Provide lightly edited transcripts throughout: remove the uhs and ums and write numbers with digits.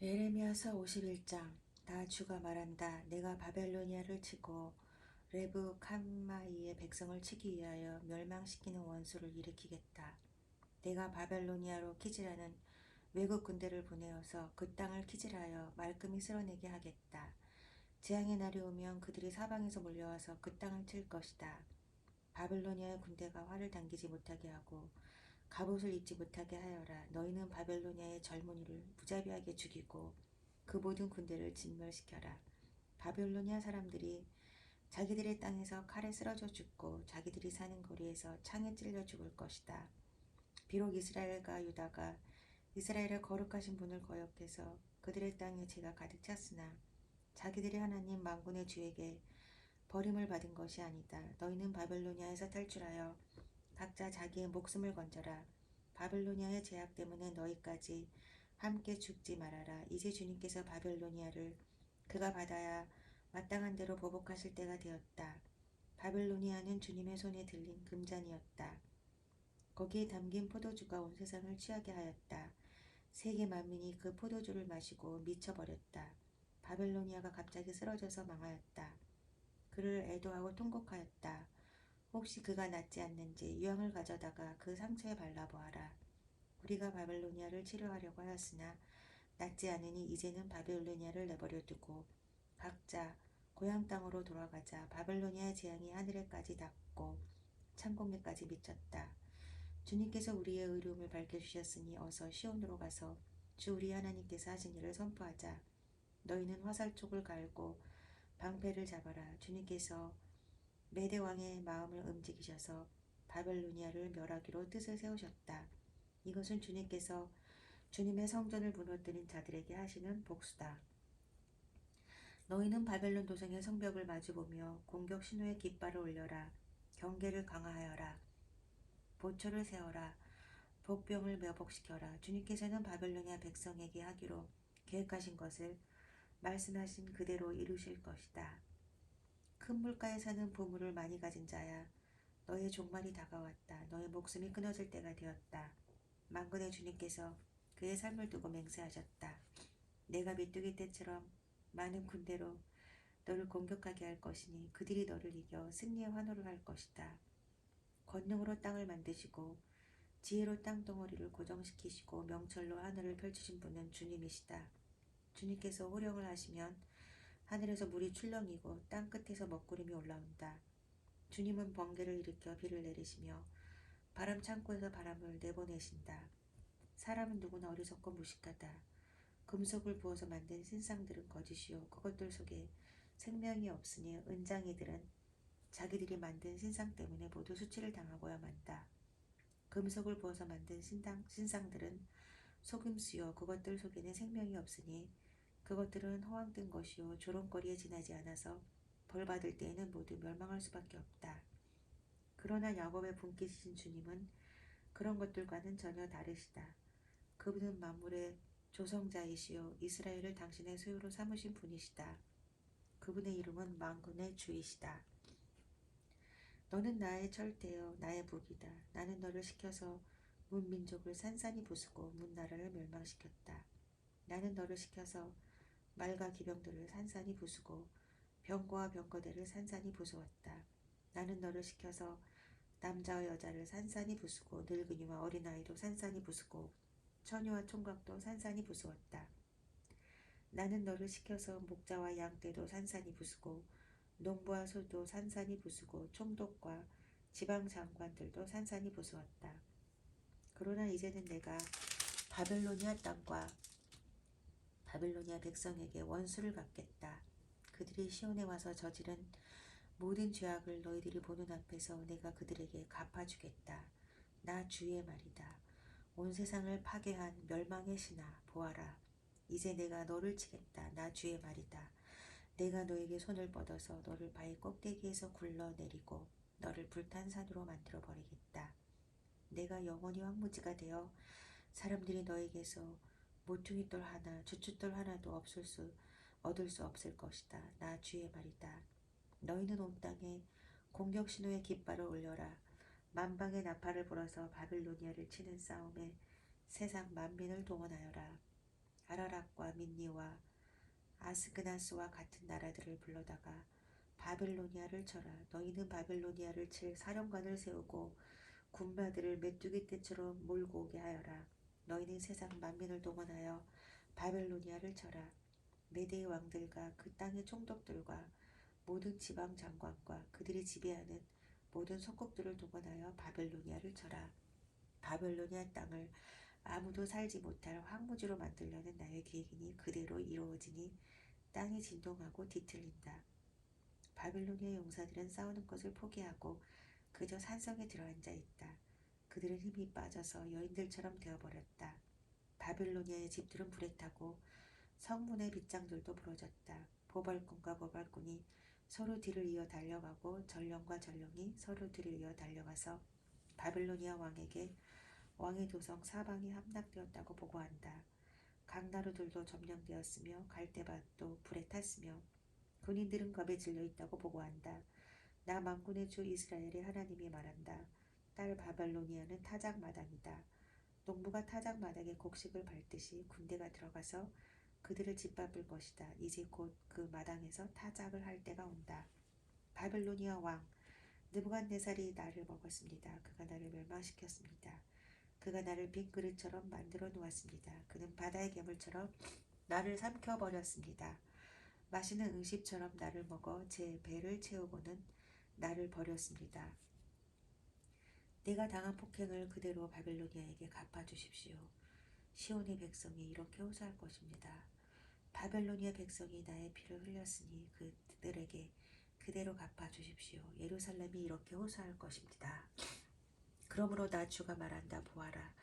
예레미야서 51장. 나 주가 말한다. 내가 바벨로니아를 치고 레브캄마이의 백성을 치기 위하여 멸망시키는 원수를 일으키겠다. 내가 바벨로니아로 키질하는 외국 군대를 보내어서 그 땅을 키질하여 말끔히 쓸어내게 하겠다. 재앙의 날이 오면 그들이 사방에서 몰려와서 그 땅을 칠 것이다. 바벨로니아의 군대가 활을 당기지 못하게 하고 갑옷을 입지 못하게 하여라. 너희는 바벨로니아의 젊은이를 무자비하게 죽이고 그 모든 군대를 진멸시켜라. 바벨로니아 사람들이 자기들의 땅에서 칼에 쓰러져 죽고 자기들이 사는 거리에서 창에 찔려 죽을 것이다. 비록 이스라엘과 유다가 이스라엘의 거룩하신 분을 거역해서 그들의 땅에 죄가 가득 찼으나 자기들의 하나님 만군의 주에게 버림을 받은 것이 아니다. 너희는 바벨로니아에서 탈출하여 각자 자기의 목숨을 건져라. 바벨로니아의 제약 때문에 너희까지 함께 죽지 말아라. 이제 주님께서 바벨로니아를 그가 받아야 마땅한 대로 보복하실 때가 되었다. 바벨로니아는 주님의 손에 들린 금잔이었다. 거기에 담긴 포도주가 온 세상을 취하게 하였다. 세계 만민이 그 포도주를 마시고 미쳐버렸다. 바벨로니아가 갑자기 쓰러져서 망하였다. 그를 애도하고 통곡하였다. 혹시 그가 낫지 않는지 유황을 가져다가 그 상처에 발라보아라. 우리가 바벨로니아를 치료하려고 하였으나 낫지 않으니 이제는 바벨로니아를 내버려 두고 각자 고향 땅으로 돌아가자. 바벨로니아의 재앙이 하늘에까지 닿고 창공에까지 미쳤다. 주님께서 우리의 의로움을 밝혀주셨으니 어서 시온으로 가서 주 우리 하나님께서 하신 일을 선포하자. 너희는 화살촉을 갈고 방패를 잡아라. 주님께서 메대 왕의 마음을 움직이셔서 바벨로니아를 멸하기로 뜻을 세우셨다. 이것은 주님께서 주님의 성전을 무너뜨린 자들에게 하시는 복수다. 너희는 바벨론 도성의 성벽을 마주보며 공격 신호의 깃발을 올려라. 경계를 강화하여라. 보초를 세워라. 복병을 매복시켜라. 주님께서는 바벨로니아 백성에게 하기로 계획하신 것을 말씀하신 그대로 이루실 것이다. 큰 물가에 사는 보물을 많이 가진 자야. 너의 종말이 다가왔다. 너의 목숨이 끊어질 때가 되었다. 만군의 주님께서 그의 삶을 두고 맹세하셨다. 내가 메뚜기 떼처럼 많은 군대로 너를 공격하게 할 것이니 그들이 너를 이겨 승리의 환호를 할 것이다. 권능으로 땅을 만드시고 지혜로 땅덩어리를 고정시키시고 명철로 하늘을 펼치신 분은 주님이시다. 주님께서 호령을 하시면 하늘에서 물이 출렁이고 땅 끝에서 먹구름이 올라온다. 주님은 번개를 일으켜 비를 내리시며 바람 창고에서 바람을 내보내신다. 사람은 누구나 어리석고 무식하다. 금속을 부어서 만든 신상들은 거짓이요 그것들 속에 생명이 없으니 은장이들은 자기들이 만든 신상 때문에 모두 수치를 당하고야 만다. 금속을 부어서 만든 신상들은 속임수요 그것들 속에는 생명이 없으니 그것들은 허황된 것이요 조롱거리에 지나지 않아서 벌받을 때에는 모두 멸망할 수밖에 없다. 그러나 야곱의 분깃이신 주님은 그런 것들과는 전혀 다르시다. 그분은 만물의 조성자이시요 이스라엘을 당신의 소유로 삼으신 분이시다. 그분의 이름은 만군의 주이시다. 너는 나의 철대요 나의 북이다. 나는 너를 시켜서 문민족을 산산이 부수고 문나라를 멸망시켰다. 나는 너를 시켜서 말과 기병들을 산산이 부수고 병거와 병거대를 산산이 부수었다. 나는 너를 시켜서 남자와 여자를 산산이 부수고 늙은이와 어린아이도 산산이 부수고 처녀와 총각도 산산이 부수었다. 나는 너를 시켜서 목자와 양떼도 산산이 부수고 농부와 소도 산산이 부수고 총독과 지방장관들도 산산이 부수었다. 그러나 이제는 내가 바벨로니아 땅과 바벨로니아 백성에게 원수를 갚겠다. 그들이 시온에 와서 저지른 모든 죄악을 너희들이 보는 앞에서 내가 그들에게 갚아주겠다. 나 주의 말이다. 온 세상을 파괴한 멸망의 신아 보아라. 이제 내가 너를 치겠다. 나 주의 말이다. 내가 너에게 손을 뻗어서 너를 바위 꼭대기에서 굴러내리고 너를 불탄 산으로 만들어 버리겠다. 내가 영원히 황무지가 되어 사람들이 너에게서 모퉁이돌 하나 주춧돌 하나도 얻을 수 없을 것이다. 나 주의 말이다. 너희는 온 땅에 공격 신호의 깃발을 올려라. 만방의 나팔을 불어서 바빌로니아를 치는 싸움에 세상 만민을 동원하여라. 아라락과 메대와 아스그나스와 같은 나라들을 불러다가 바벨로니아를 쳐라. 너희는 바벨로니아를 칠 사령관을 세우고 군마들을 메뚜기 떼처럼 몰고 오게 하여라. 너희는 세상 만민을 동원하여 바벨로니아를 쳐라. 메대의 왕들과 그 땅의 총독들과 모든 지방 장관과 그들이 지배하는 모든 속국들을 동원하여 바벨로니아를 쳐라. 바벨로니아 땅을 아무도 살지 못할 황무지로 만들려는 나의 계획이니 그대로 이루어지니 땅이 진동하고 뒤틀린다. 바벨로니아 용사들은 싸우는 것을 포기하고 그저 산성에 들어앉아 있다. 그들은 힘이 빠져서 여인들처럼 되어버렸다. 바벨로니아의 집들은 불에 타고 성문의 빗장들도 부러졌다. 보발꾼과 보발꾼이 서로 뒤를 이어 달려가고 전령과 전령이 서로 뒤를 이어 달려가서 바벨로니아 왕에게 왕의 도성 사방이 함락되었다고 보고한다. 강나루들도 점령되었으며 갈대밭도 불에 탔으며 군인들은 겁에 질려 있다고 보고한다. 나 만군의 주 이스라엘의 하나님이 말한다. 딸 바벨로니아는 타작마당이다. 농부가 타작마당에 곡식을 밟듯이 군대가 들어가서 그들을 짓밟을 것이다. 이제 곧 그 마당에서 타작을 할 때가 온다. 바벨로니아 왕 느부갓네살이 나를 먹었습니다. 그가 나를 멸망시켰습니다. 그가 나를 빈 그릇처럼 만들어 놓았습니다. 그는 바다의 괴물처럼 나를 삼켜버렸습니다. 마시는 응십처럼 나를 먹어 제 배를 채우고는 나를 버렸습니다. 내가 당한 폭행을 그대로 바벨로니아에게 갚아주십시오. 시온의 백성이 이렇게 호소할 것입니다. 바벨로니아 백성이 나의 피를 흘렸으니 그들에게 그대로 갚아주십시오. 예루살렘이 이렇게 호소할 것입니다. 그러므로 나 주가 말한다. 보아라.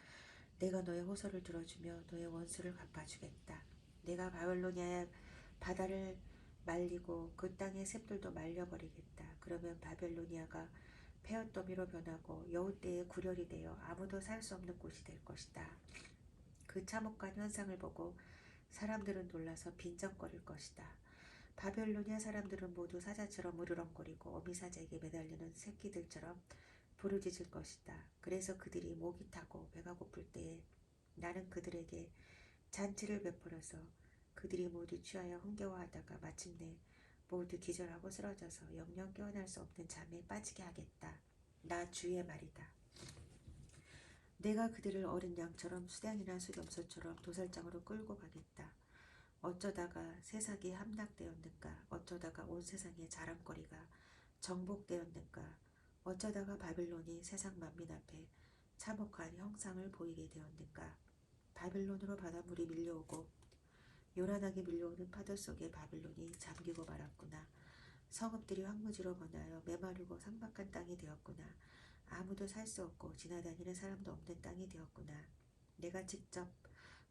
내가 너의 호소를 들어주며 너의 원수를 갚아주겠다. 내가 바벨로니아의 바다를 말리고 그 땅의 샘들도 말려버리겠다. 그러면 바벨로니아가 폐허더미로 변하고 여우떼의 구렬이 되어 아무도 살 수 없는 곳이 될 것이다. 그 참혹한 현상을 보고 사람들은 놀라서 빈정거릴 것이다. 바벨로니아 사람들은 모두 사자처럼 으르렁거리고 어미사자에게 매달리는 새끼들처럼 부르짖을 것이다. 그래서 그들이 목이 타고 배가 고플 때에 나는 그들에게 잔치를 베풀어서 그들이 모두 취하여 흥겨워하다가 마침내 모두 기절하고 쓰러져서 영영 깨어날 수 없는 잠에 빠지게 하겠다. 나 주의 말이다. 내가 그들을 어린 양처럼 수량이나 수렴소처럼 도살장으로 끌고 가겠다. 어쩌다가 세상이 함락되었는가? 어쩌다가 온 세상의 자랑거리가 정복되었는가? 어쩌다가 바빌론이 세상 만민 앞에 참혹한 형상을 보이게 되었는가? 바빌론으로 바닷물이 밀려오고 요란하게 밀려오는 파도 속에 바빌론이 잠기고 말았구나. 성읍들이 황무지로 번하여 메마르고 삭막한 땅이 되었구나. 아무도 살 수 없고 지나다니는 사람도 없는 땅이 되었구나. 내가 직접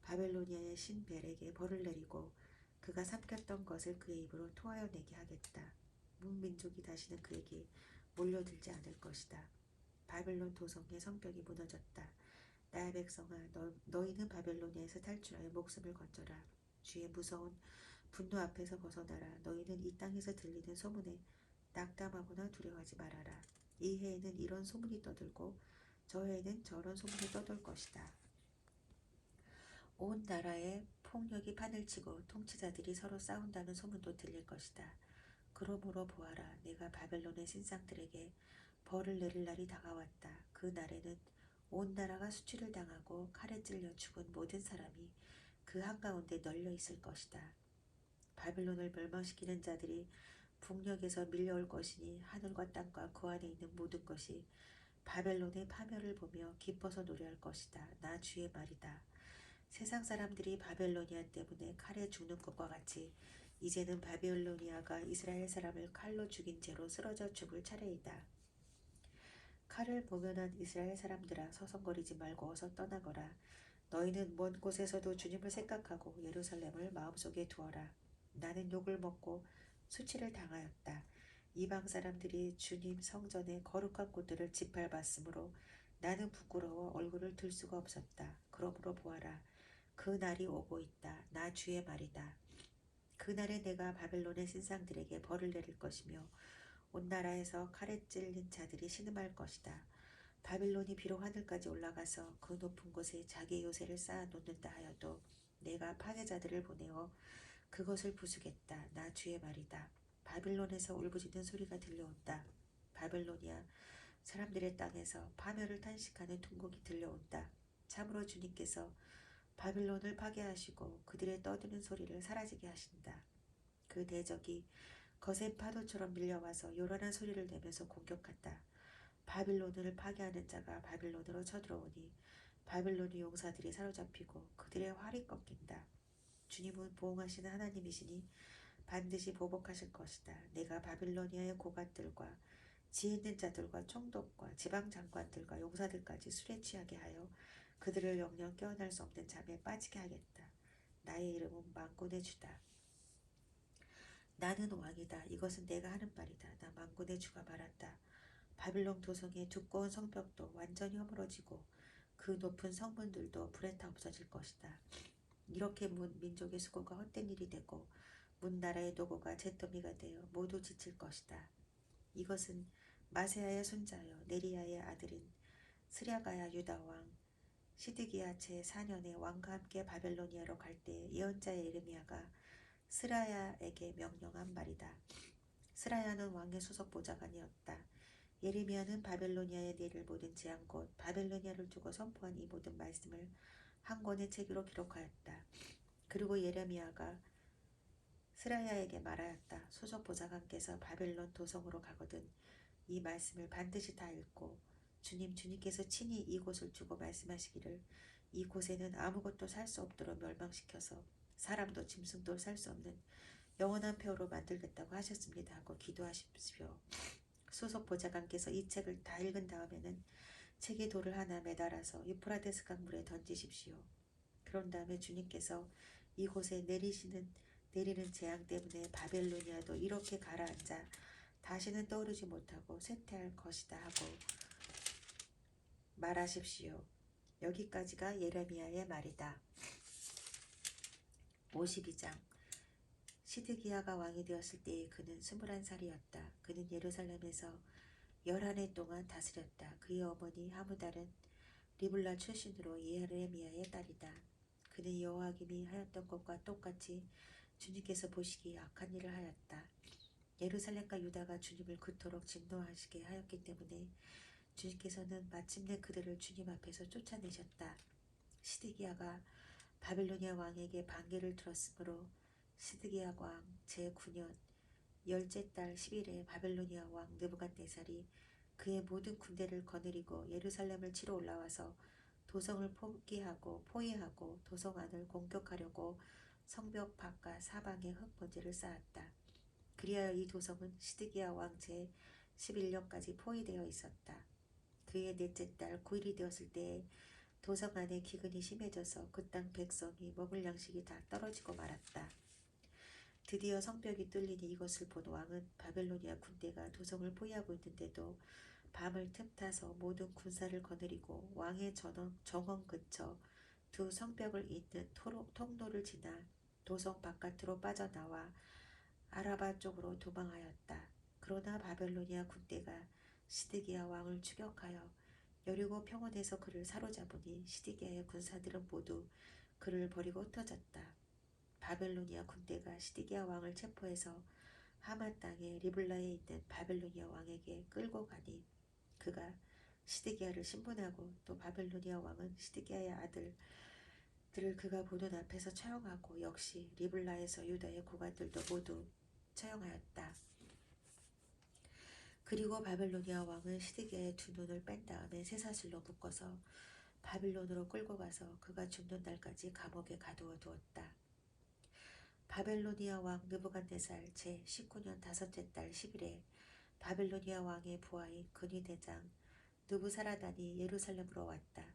바벨로니아의 신 벨에게 벌을 내리고 그가 삼켰던 것을 그의 입으로 토하여 내게 하겠다. 문민족이 다시는 그에게 몰려들지 않을 것이다. 바벨론 도성의 성벽이 무너졌다. 나의 백성아, 너희는 바벨로니아에서 탈출하여 목숨을 건져라. 주의 무서운 분노 앞에서 벗어나라. 너희는 이 땅에서 들리는 소문에 낙담하거나 두려워하지 말아라. 이 해에는 이런 소문이 떠들고 저 해에는 저런 소문이 떠돌 것이다. 온 나라에 폭력이 판을 치고 통치자들이 서로 싸운다는 소문도 들릴 것이다. 그러므로 보아라. 내가 바벨론의 신상들에게 벌을 내릴 날이 다가왔다. 그 날에는 온 나라가 수치를 당하고 칼에 찔려 죽은 모든 사람이 그 한가운데 널려 있을 것이다. 바벨론을 멸망시키는 자들이 북녘에서 밀려올 것이니 하늘과 땅과 그 안에 있는 모든 것이 바벨론의 파멸을 보며 기뻐서 노래할 것이다. 나 주의 말이다. 세상 사람들이 바벨로니아 때문에 칼에 죽는 것과 같이 이제는 바벨로니아가 이스라엘 사람을 칼로 죽인 채로 쓰러져 죽을 차례이다. 칼을 모면한 이스라엘 사람들아, 서성거리지 말고 어서 떠나거라. 너희는 먼 곳에서도 주님을 생각하고 예루살렘을 마음속에 두어라. 나는 욕을 먹고 수치를 당하였다. 이방 사람들이 주님 성전의 거룩한 곳들을 짓밟았으므로 나는 부끄러워 얼굴을 들 수가 없었다. 그러므로 보아라. 그 날이 오고 있다. 나 주의 말이다. 그날에 내가 바벨론의 신상들에게 벌을 내릴 것이며 온 나라에서 칼에 찔린 자들이 신음할 것이다. 바빌론이 비록 하늘까지 올라가서 그 높은 곳에 자기의 요새를 쌓아 놓는다 하여도 내가 파괴자들을 보내어 그것을 부수겠다. 나 주의 말이다. 바빌론에서 울부짖는 소리가 들려온다. 바빌로니아 사람들의 땅에서 파멸을 탄식하는 둥곡이 들려온다. 참으로 주님께서 바빌론을 파괴하시고 그들의 떠드는 소리를 사라지게 하신다. 그 대적이 거센 파도처럼 밀려와서 요란한 소리를 내면서 공격한다. 바빌론을 파괴하는 자가 바빌론으로 쳐들어오니 바빌론의 용사들이 사로잡히고 그들의 활이 꺾인다. 주님은 보응하시는 하나님이시니 반드시 보복하실 것이다. 내가 바빌로니아의 고관들과 지혜 있는 자들과 총독과 지방장관들과 용사들까지 술에 취하게 하여 그들을 영영 깨어날 수 없는 잠에 빠지게 하겠다. 나의 이름은 만군의 주다. 나는 왕이다. 이것은 내가 하는 말이다. 나 만군의 주가 말한다. 바빌론 도성의 두꺼운 성벽도 완전히 허물어지고 그 높은 성문들도 불에 타 없어질 것이다. 이렇게 문 민족의 수고가 헛된 일이 되고 문 나라의 노고가 잿더미가 되어 모두 지칠 것이다. 이것은 마세야의 손자여 네리야의 아들인 스랴가야 유다왕 시드기야 제4년에 왕과 함께 바벨로니아로 갈 때 예언자의 예레미야가 스라야에게 명령한 말이다. 스라야는 왕의 수석 보좌관이었다. 예레미야는 바벨로니아에 내릴 모든 재앙 곧 바벨로니아를 두고 선포한 이 모든 말씀을 한 권의 책으로 기록하였다. 그리고 예레미야가 스라야에게 말하였다. 수석 보좌관께서 바벨론 도성으로 가거든 이 말씀을 반드시 다 읽고 주님께서 친히 이곳을 두고 말씀하시기를 이곳에는 아무것도 살 수 없도록 멸망시켜서 사람도 짐승도 살 수 없는 영원한 폐허로 만들겠다고 하셨습니다 하고 기도하십시오. 수석 보좌관께서 이 책을 다 읽은 다음에는 책에 돌을 하나 매달아서 유프라데스 강물에 던지십시오. 그런 다음에 주님께서 이곳에 내리는 재앙 때문에 바벨로니아도 이렇게 가라앉아 다시는 떠오르지 못하고 쇠퇴할 것이다 하고 말하십시오. 여기까지가 예레미야의 말이다. 52장 시드기야가 왕이 되었을 때에 그는 21살이었다. 그는 예루살렘에서 11해 동안 다스렸다. 그의 어머니 하무달은 리블라 출신으로 예레미야의 딸이다. 그는 여호야김이 하였던 것과 똑같이 주님께서 보시기에 악한 일을 하였다. 예루살렘과 유다가 주님을 그토록 진노하시게 하였기 때문에 주님께서는 마침내 그들을 주님 앞에서 쫓아내셨다. 시드기야가 바빌로니아 왕에게 반기를 들었으므로 시드기야 왕 제9년 열째 달 10일에 바빌로니아 왕 느부갓네살이 그의 모든 군대를 거느리고 예루살렘을 치러 올라와서 도성을 포위하고 도성 안을 공격하려고 성벽 바깥 사방에 흙먼지를 쌓았다. 그리하여 이 도성은 시드기야 왕 제11년까지 포위되어 있었다. 그의 넷째 달 9일이 되었을 때에 도성 안에 기근이 심해져서 그 땅 백성이 먹을 양식이 다 떨어지고 말았다. 드디어 성벽이 뚫리니 이것을 본 왕은 바벨로니아 군대가 도성을 포위하고 있는데도 밤을 틈타서 모든 군사를 거느리고 왕의 정원 근처 두 성벽을 잇는 통로를 지나 도성 바깥으로 빠져나와 아라바 쪽으로 도망하였다. 그러나 바벨로니아 군대가 시드기야 왕을 추격하여 여리고 평원에서 그를 사로잡으니 시드기야의 군사들은 모두 그를 버리고 흩어졌다. 바벨로니아 군대가 시드기야 왕을 체포해서 하마 땅의 리블라에 있는 바벨로니아 왕에게 끌고 가니 그가 시드기야를 신문하고 또 바벨로니아 왕은 시드기야의 아들들을 그가 보는 앞에서 처형하고 역시 리블라에서 유다의 고관들도 모두 처형하였다. 그리고 바벨로니아 왕은 시드기야의 두 눈을 뺀 다음에 쇠사슬로 묶어서 바빌론으로 끌고 가서 그가 죽는 날까지 감옥에 가두어 두었다. 바벨로니아 왕 느부갓네살 제19년 다섯째 달 10일에 바벨로니아 왕의 부하인 근위대장 느부사라단이 예루살렘으로 왔다.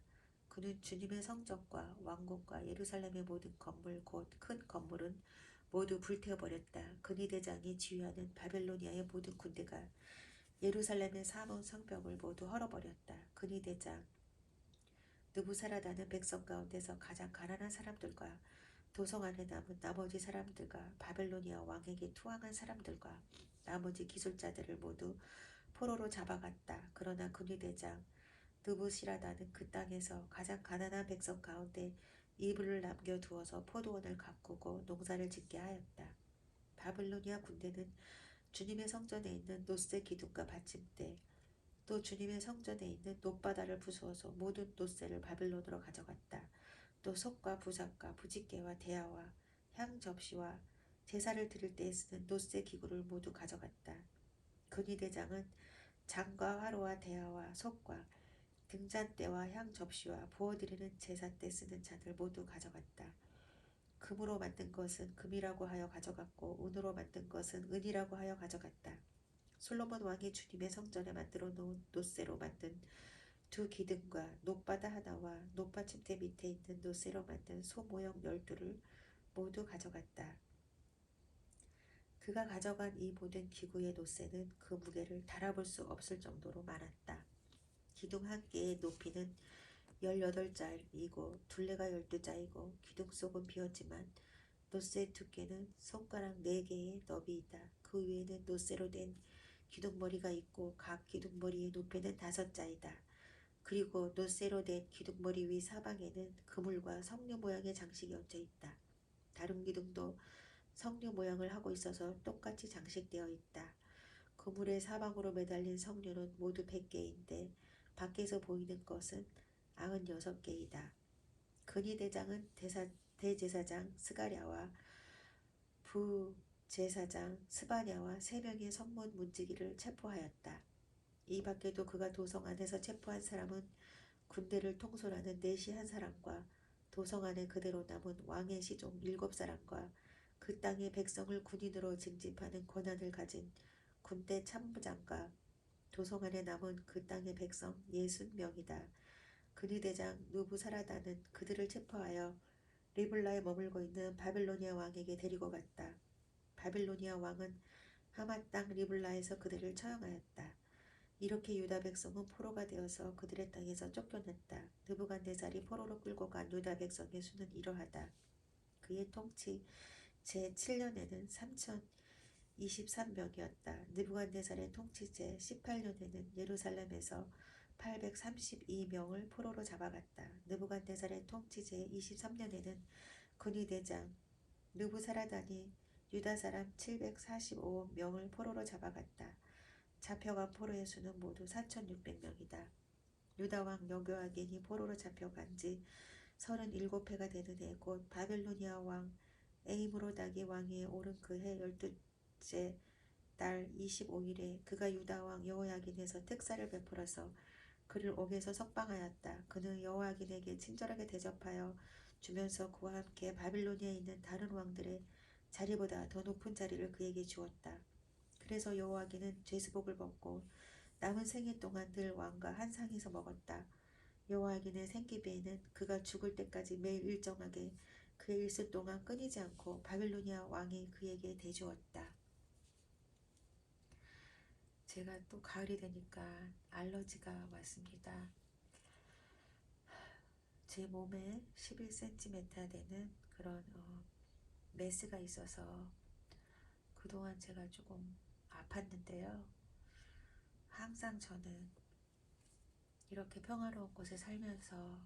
그는 주님의 성전과 왕궁과 예루살렘의 모든 건물 곧 큰 건물은 모두 불태워버렸다. 근위대장이 지휘하는 바벨로니아의 모든 군대가 예루살렘의 사문 성벽을 모두 헐어버렸다. 근위대장 느부사라단은 백성 가운데서 가장 가난한 사람들과 도성 안에 남은 나머지 사람들과 바벨로니아 왕에게 투항한 사람들과 나머지 기술자들을 모두 포로로 잡아갔다. 그러나 근위대장 느부시라단은 그 땅에서 가장 가난한 백성 가운데 이불을 남겨두어서 포도원을 가꾸고 농사를 짓게 하였다. 바빌로니아 군대는 주님의 성전에 있는 놋새 기둥과 받침대, 또 주님의 성전에 있는 놋바다를 부수어서 모든 놋새를 바빌론으로 가져갔다. 또 솥과 부삭과 부집개와 대야와 향 접시와 제사를 드릴 때에 쓰는 놋새 기구를 모두 가져갔다. 근위대장은 장과 화로와 대야와 솥과 등잔대와 향 접시와 부어드리는 제사 때 쓰는 잔을 모두 가져갔다. 금으로 만든 것은 금이라고 하여 가져갔고 은으로 만든 것은 은이라고 하여 가져갔다. 솔로몬 왕이 주님의 성전에 만들어 놓은 놋새로 만든 두 기둥과 놋바다 하나와 놋받침대 밑에 있는 놋새로 만든 소 모형 12를 모두 가져갔다. 그가 가져간 이 모든 기구의 놋새는 그 무게를 달아볼 수 없을 정도로 많았다. 기둥 한 개의 높이는 18자이고 둘레가 12자이고 기둥 속은 비었지만 놋새의 두께는 손가락 4개의 너비이다. 그 위에는 놋새로 된 기둥머리가 있고 각 기둥머리의 높이는 5자이다. 그리고 놋새로 된 기둥머리 위 사방에는 그물과 석류 모양의 장식이 얹혀 있다. 다른 기둥도 석류 모양을 하고 있어서 똑같이 장식되어 있다. 그물의 사방으로 매달린 석류는 모두 100개인데 밖에서 보이는 것은 96개이다. 근위대장은 대제사장 스가랴와 부제사장 스바냐와 3명의 성문 문지기를 체포하였다. 이 밖에도 그가 도성 안에서 체포한 사람은 군대를 통솔하는 내시 한 사람과 도성 안에 그대로 남은 왕의 시종 7사람과 그 땅의 백성을 군인으로 징집하는 권한을 가진 군대 참부장과 도성 안에 남은 그 땅의 백성 60명이다. 근위대장 누부사라다는 그들을 체포하여 리블라에 머물고 있는 바빌로니아 왕에게 데리고 갔다. 바빌로니아 왕은 하마 땅 리블라에서 그들을 처형하였다. 이렇게 유다 백성은 포로가 되어서 그들의 땅에서 쫓겨났다. 느부갓네살이 포로로 끌고 간 유다 백성의 수는 이러하다. 그의 통치 제7년에는 3023명이었다. 느부갓네살의 통치 제18년에는 예루살렘에서 832명을 포로로 잡아갔다. 느부갓네살의 통치 제23년에는 근위대장 느부사라단이 유다 사람 745명을 포로로 잡아갔다. 잡혀간 포로의 수는 모두 4600명이다. 유다왕 여교아긴이 포로로 잡혀간 지 37해가 되는 해 곧 바빌로니아 왕 에이므로다기 왕위에 오른 그 해 12째 달 25일에 그가 유다왕 여호야긴에서 특사를 베풀어서 그를 옥에서 석방하였다. 그는 여호야긴에게 친절하게 대접하여 주면서 그와 함께 바빌로니아에 있는 다른 왕들의 자리보다 더 높은 자리를 그에게 주었다. 그래서 여호야긴은 죄수복을 벗고 남은 생애 동안 늘 왕과 한 상에서 먹었다. 여호야긴의 생기비에는 그가 죽을 때까지 매일 일정하게 그의 일수 동안 끊이지 않고 바빌로니아 왕이 그에게 대주었다. 제가 또 가을이 되니까 알러지가 왔습니다. 제 몸에 11cm 되는 그런 메스가 있어서 그동안 제가 조금 아팠는데요. 항상 저는 이렇게 평화로운 곳에 살면서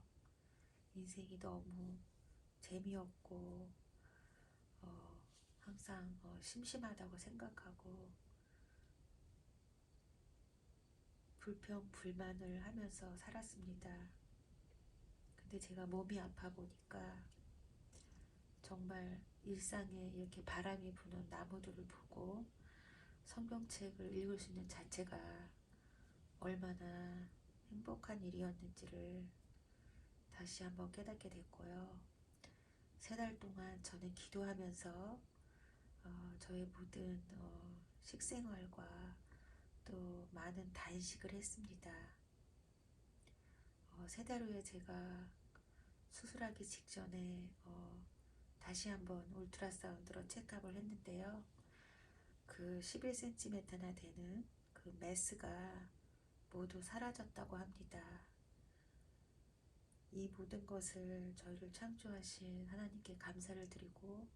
인생이 너무 재미없고 항상 심심하다고 생각하고 불평 불만을 하면서 살았습니다. 근데 제가 몸이 아파 보니까 정말 일상에 이렇게 바람이 부는 나무들을 보고 성경책을 읽을 수 있는 자체가 얼마나 행복한 일이었는지를 다시 한번 깨닫게 됐고요. 3달 동안 저는 기도하면서 저의 모든 식생활과 또 많은 단식을 했습니다. 3달 후에 제가 수술하기 직전에 다시 한번 울트라사운드로 체크업을 했는데요. 그 11cm나 되는 그 메스가 모두 사라졌다고 합니다. 이 모든 것을 저희를 창조하신 하나님께 감사를 드리고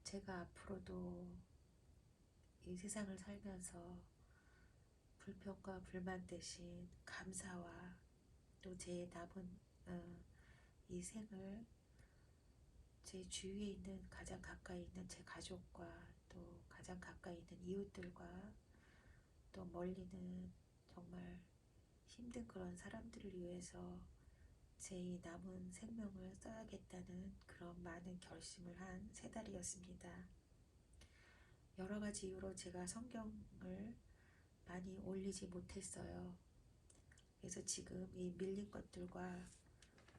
제가 앞으로도 이 세상을 살면서 불평과 불만 대신 감사와 또 제 남은 이 생을 제 주위에 있는 가장 가까이 있는 제 가족과 또 가장 가까이 있는 이웃들과 또 멀리는 정말 힘든 그런 사람들을 위해서 제 이 남은 생명을 써야겠다는 그런 많은 결심을 한 세 달이었습니다. 여러 가지 이유로 제가 성경을 많이 올리지 못했어요. 그래서 지금 이 밀린 것들과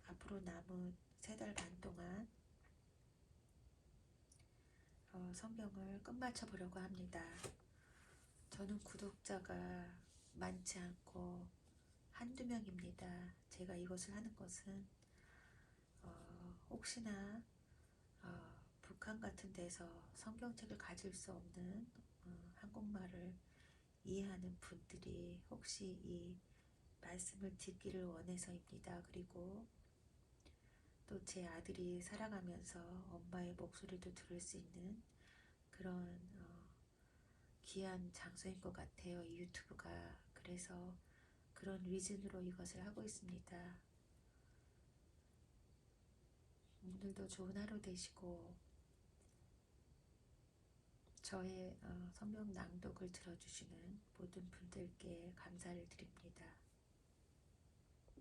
앞으로 남은 세 달 반 동안 성경을 끝마쳐 보려고 합니다. 저는 구독자가 많지 않고 한두 명입니다. 제가 이것을 하는 것은 혹시나 북한 같은 데서 성경책을 가질 수 없는 한국말을 이해하는 분들이 혹시 이 말씀을 듣기를 원해서입니다. 그리고 또 제 아들이 살아가면서 엄마의 목소리도 들을 수 있는 그런 귀한 장소인 것 같아요. 이 유튜브가. 그래서 그런 리즌으로 이것을 하고 있습니다. 오늘도 좋은 하루 되시고 저의 성경 낭독을 들어주시는 모든 분들께 감사를 드립니다.